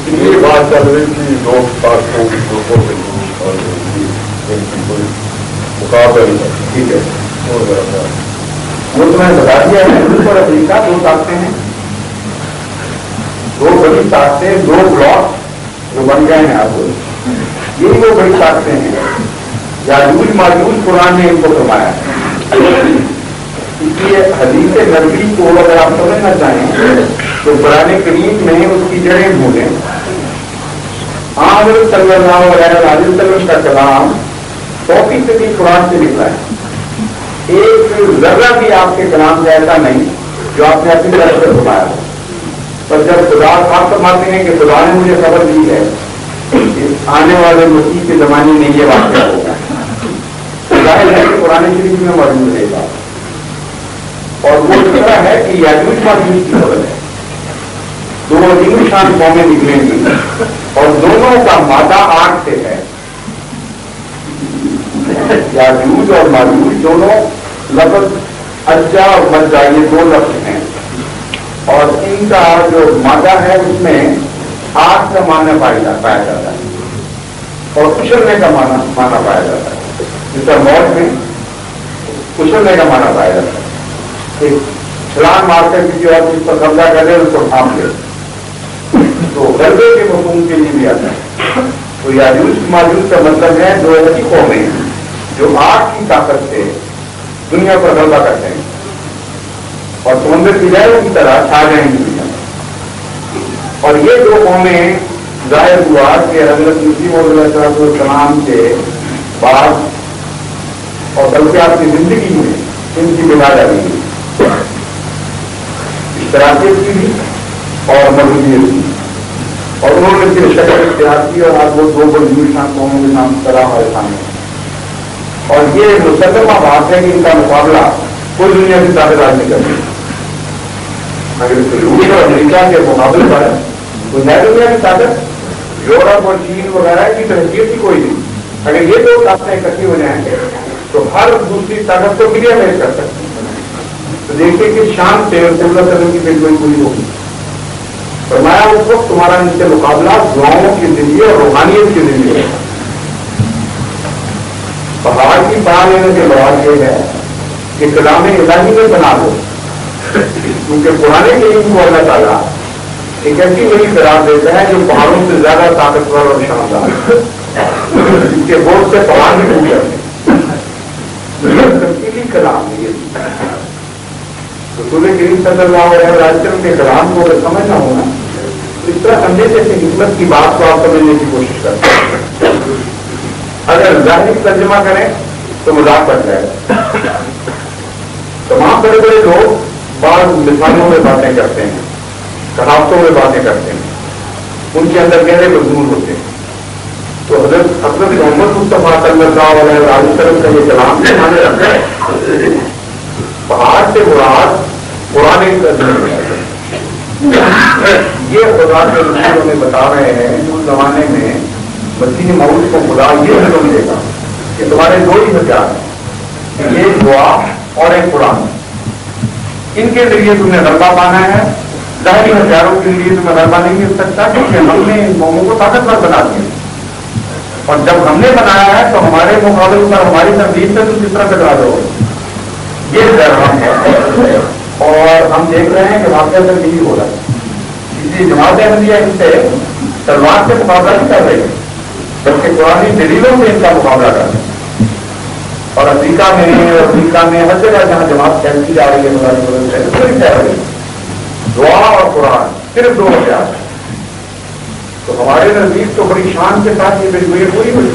یہ بات چل رہی تھی لوگ پارٹیوں کی گروپوں کے بیچ اور ان کی کوئی مقابلہ نہیں ہے. ٹھیک ہے, وہ تو میں نے بتا دیا ہے. ملک اور افریقہ دو طاقتیں ہیں, دو بڑی طاقتیں, دو بلاک جو بن گئے ہیں اب, یہی وہ بڑی طاقتیں ہیں. یاجوج ماجوج قرآن نے ان کو فرمایا. اس لیے حدیث نبوی کو اگر آپ سمجھنا چاہیں تو قرآن کریم میں اس کی جڑیں ڈھونڈیں. عامر صلی اللہ علیہ وسلم کا کلام 100% قرآن سے نکلا ہے. ایک ذرہ بھی آپ کے کلام کا ایسا نہیں جو آپ نے اپنی طرف سے فرمایا ہو. پر جب خدا آپ فرماتے ہیں کہ خدا نے مجھے خبر دی ہے آنے والے مسیح کے زمانے میں یہ واقعہ ہوگا, ظاہر ہے کہ قرآن شریف میں موجود رہے گا. اور وہ دوسرا ہے کہ یاجوج ماجوج کی خبر ہے. دو عظیم شان قومیں نکلیں گی اور دونوں کا مادہ 8 سے ہے. یاجوج اور ماجوج دونوں لفظ اجا اور مجا یہ دو لفظ ہیں, اور ان کا جو مادہ ہے اس میں 8 کا معنی پایا جاتا ہے اور کچلنے کا معنی پایا جاتا ہے. جس طرح موت میں کچلنے کا معنی پایا جاتا ہے. ایک چھلانگ مار کر کسی اور چیز پر قبضہ کر لے اس کو تھام لے, تو غلبے کے مفہوم کے لیے بھی آتا ہے. تو یاجوج ماجوج کا مطلب ہے دو ایسی قومیں جو 8 کی طاقت سے دنیا پر غلبہ کرتے ہیں اور سمندر کی لہروں کی طرح چھا جائیں گی دنیا. اور یہ دو قومیں ظاہر ہوا کہ حضرت مسیح علیہ السلام کے بعد اور بلکہ آپ کی زندگی میں ان کی بنا جاتی اشتراکیت کی بھی اور مذہبیت کی, اور انہوں نے پھر شکل اختیار کی اور آج وہ دو بڑی شان قوموں کے نام طرح ہمارے سامنے. اور یہ مسلمہ بات ہے کہ ان کا مقابلہ کوئی دنیا کی طاقت آج نہیں کرتی. اگر روس اور امریکہ کے مقابلے پر کوئی نئی دنیا کی طاقت یورپ اور چین وغیرہ کی تحقیق ہی کوئی نہیں. اگر یہ دو طاقتیں اکٹھی ہو جائیں گے تو ہر دوسری طاقت کو کلیئر نہیں کر سکتی. تو دیکھیں کہ شان سے رسول اللہ صلی اللہ علیہ وسلم کی پیشگوئی پوری ہوگی. فرمایا اس وقت تمہارا ان سے مقابلہ دعاؤں کی زندگی اور روحانیت کی زندگی ہے. پہاڑ کی پڑھا لینے کے بعد یہ ہے کہ کلام الہی میں بنا دو, کیونکہ پرانے کے علم کو اللہ تعالیٰ ایک ایسی وہی قرار دیتا ہے جو پہاڑوں سے زیادہ طاقتور اور شاندار, اس کے بوجھ سے پہاڑ بھی ٹوٹ جاتے ہیں. تفصیلی کلام یہ رسول کریم صلی اللہ علیہ وسلم کے کلام کو اگر سمجھنا ہونا تو اس طرح سمجھے جیسے حکمت کی بات کو آپ سمجھنے کی کوشش کرتے ہیں. اگر ظاہری ترجمہ کریں تو مذاق بن جائے. تمام بڑے بڑے لوگ بعض مثالوں میں باتیں کرتے ہیں, کہاوتوں میں باتیں کرتے ہیں, ان کے اندر گہرے مضمون ہوتے ہیں. تو حضرت محمد مصطفیٰ صلی اللہ علیہ وسلم کا یہ کلام سامنے رکھا ہے. پہاڑ سے مراد قرآن یہ خدا کے رسولوں میں بتا رہے ہیں اس زمانے میں مسیح موعود کو خدا یہ حکم دے گا کہ تمہارے دو ہی ہتھیار ہیں, ایک دعا اور ایک قرآن. ان کے ذریعے تم نے غلبہ پانا ہے. ظاہری ہتھیاروں کے لیے تمہیں غلبہ نہیں مل سکتا کیونکہ ہم نے ان قوموں کو طاقتور بنا دیا, اور جب ہم نے بنایا ہے تو ہمارے مقابلے پر ہماری تنظیم سے تم کس طرح ٹکرا دو. یہ درہم ہے اور ہم دیکھ رہے ہیں کہ واقعہ سے یہی ہو رہا ہے. اس لیے جماعت احمدیہ ان سے تلوار سے مقابلہ نہیں کر رہی بلکہ قرآنی دلیلوں سے ان کا مقابلہ کر رہے ہیں. اور امریکہ میں ہر جگہ جہاں جماعت پھیلتی جا رہی ہے دعا اور قرآن صرف دو ہتھیار. تو ہمارے نزدیک تو بڑی شان کے ساتھ یہ پیشگوئی پوری ہوئی.